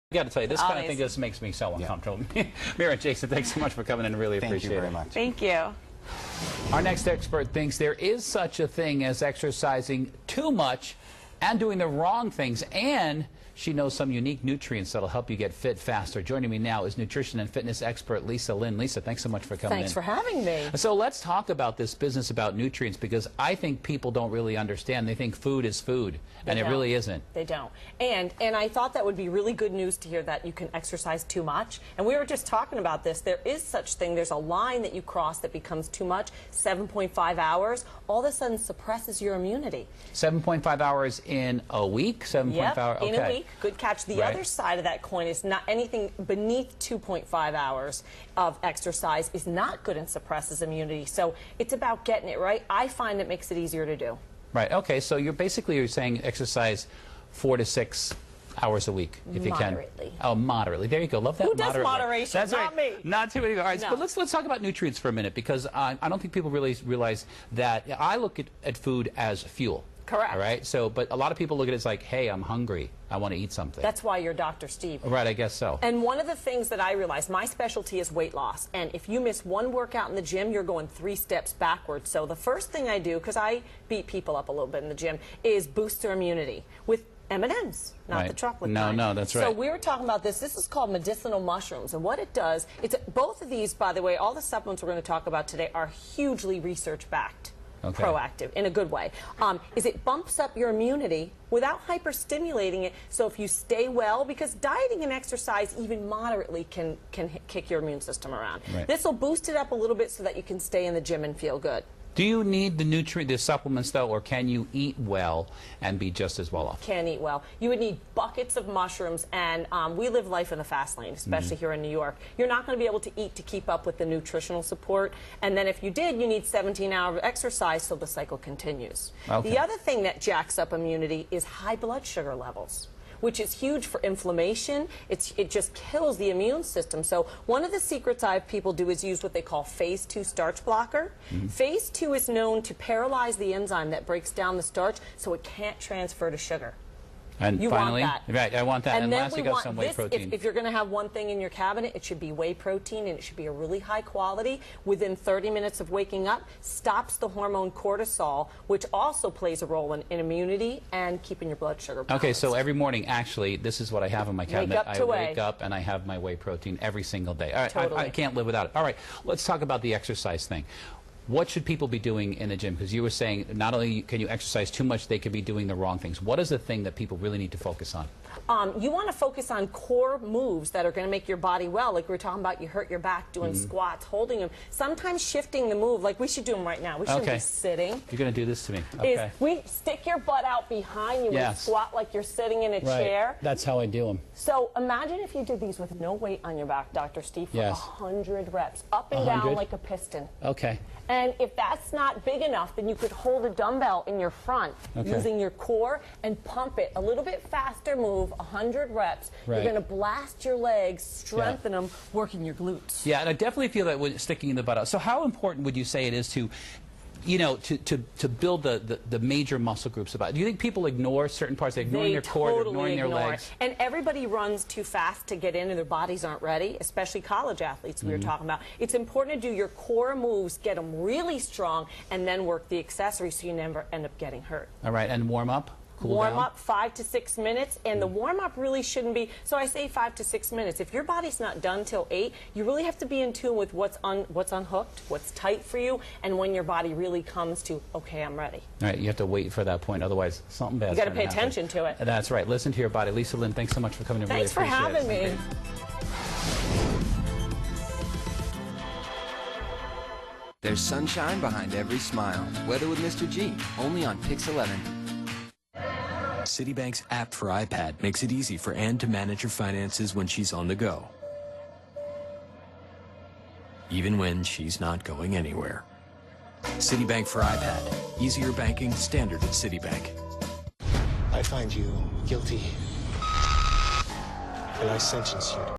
I got to tell you, this kind of thing just makes me so uncomfortable. Mira and Jason, thanks so much for coming in. Really appreciate it. Thank you very much. Thank you. Our next expert thinks there is such a thing as exercising too much and doing the wrong things, and she knows some unique nutrients that'll help you get fit faster. Joining me now is nutrition and fitness expert Lynn. Lisa, thanks so much for coming in. Thanks for having me. So let's talk about this business about nutrients, because I think people don't really understand. They think food is food, and it really isn't. They don't. And I thought that would be really good news to hear that you can exercise too much. And we were just talking about this. There is such thing. There's a line that you cross that becomes too much. 7.5 hours all of a sudden suppresses your immunity. 7.5 hours in a week? 7.5 hours? Okay. In a week. Good catch. The other side of that coin is not anything beneath 2.5 hours of exercise is not good and suppresses immunity. So it's about getting it right. I find it makes it easier to do. Right. Okay. So you're saying exercise 4 to 6 hours a week, if you can. Moderately. Oh, moderately. There you go. Love that. Who does moderation? That's not right. me. Not too many. All right. No. But let's talk about nutrients for a minute, because I don't think people really realize that I look at food as fuel. Correct. All right. So, but a lot of people look at it as like, hey, I'm hungry. I want to eat something. That's why you're Dr. Steve. Right. I guess so. And one of the things that I realized, my specialty is weight loss. And if you miss one workout in the gym, you're going 3 steps backwards. So the first thing I do, because I beat people up a little bit in the gym, is boost their immunity with M&Ms, not the chocolate kind. No, that's right. So we were talking about this. This is called medicinal mushrooms. And what it does, both of these, by the way, all the supplements we're going to talk about today are hugely research-backed. Okay. Proactive in a good way, is it bumps up your immunity without hyperstimulating it. So if you stay well, because dieting and exercise even moderately can kick your immune system around. Right. This will boost it up a little bit so that you can stay in the gym and feel good. Do you need the supplements, though, or can you eat well and be just as well off? Can eat well. You would need buckets of mushrooms, and we live life in the fast lane, especially here in New York. You're not going to be able to eat to keep up with the nutritional support, and then if you did, you need 17 hours of exercise so the cycle continues. Okay. The other thing that jacks up immunity is high blood sugar levels, which is huge for inflammation. It just kills the immune system. So one of the secrets I have people do is use what they call phase 2 starch blocker. Phase 2 is known to paralyze the enzyme that breaks down the starch so it can't transfer to sugar. And you finally, want that. Right, I want that. And then lastly, got some whey protein. If you're going to have one thing in your cabinet, it should be whey protein, and it should be a really high quality. Within 30 minutes of waking up, stops the hormone cortisol, which also plays a role in immunity and keeping your blood sugar balanced. Okay, so every morning, actually, this is what I have in my cabinet. I wake up and I have my whey protein every single day. All right, totally. I can't live without it. All right, let's talk about the exercise thing. What should people be doing in the gym? Because you were saying not only can you exercise too much, they could be doing the wrong things. What is the thing that people really need to focus on? You want to focus on core moves that are going to make your body well. Like we were talking about, you hurt your back doing squats, holding them. Sometimes shifting the move, like we should do them right now. We shouldn't be sitting. You're going to do this to me. Okay. We stick your butt out behind you and squat like you're sitting in a chair. That's how I do them. So imagine if you did these with no weight on your back, Dr. Steve, for 100 reps, up and down like a piston. Okay. And if that's not big enough, then you could hold a dumbbell in your front using your core and pump it. A little bit faster move, 100 reps. You're going to blast your legs, strengthen them, working your glutes. Yeah, and I definitely feel that when sticking the butt out. So how important would you say it is to, you know, to build the major muscle groups about? Do you think people ignore certain parts? They're ignoring their core, they're ignoring their legs. And everybody runs too fast to get in and their bodies aren't ready, especially college athletes we were talking about. It's important to do your core moves, get them really strong, and then work the accessories so you never end up getting hurt. All right, and warm up? Warm up 5 to 6 minutes, and the warm up really shouldn't be, so I say 5 to 6 minutes. If your body's not done till 8, you really have to be in tune with what's unhooked, what's tight for you, and when your body really comes to, okay, I'm ready. All right, you have to wait for that point, otherwise something bad's going to happen. You got to pay attention to it. That's right. Listen to your body. Lynn, thanks so much for coming in. Thanks for having me. There's sunshine behind every smile. Weather with Mr. G, only on Pix 11. Citibank's app for iPad makes it easy for Ann to manage her finances when she's on the go, even when she's not going anywhere. Citibank for iPad. Easier banking, standard at Citibank. I find you guilty, and I sentence you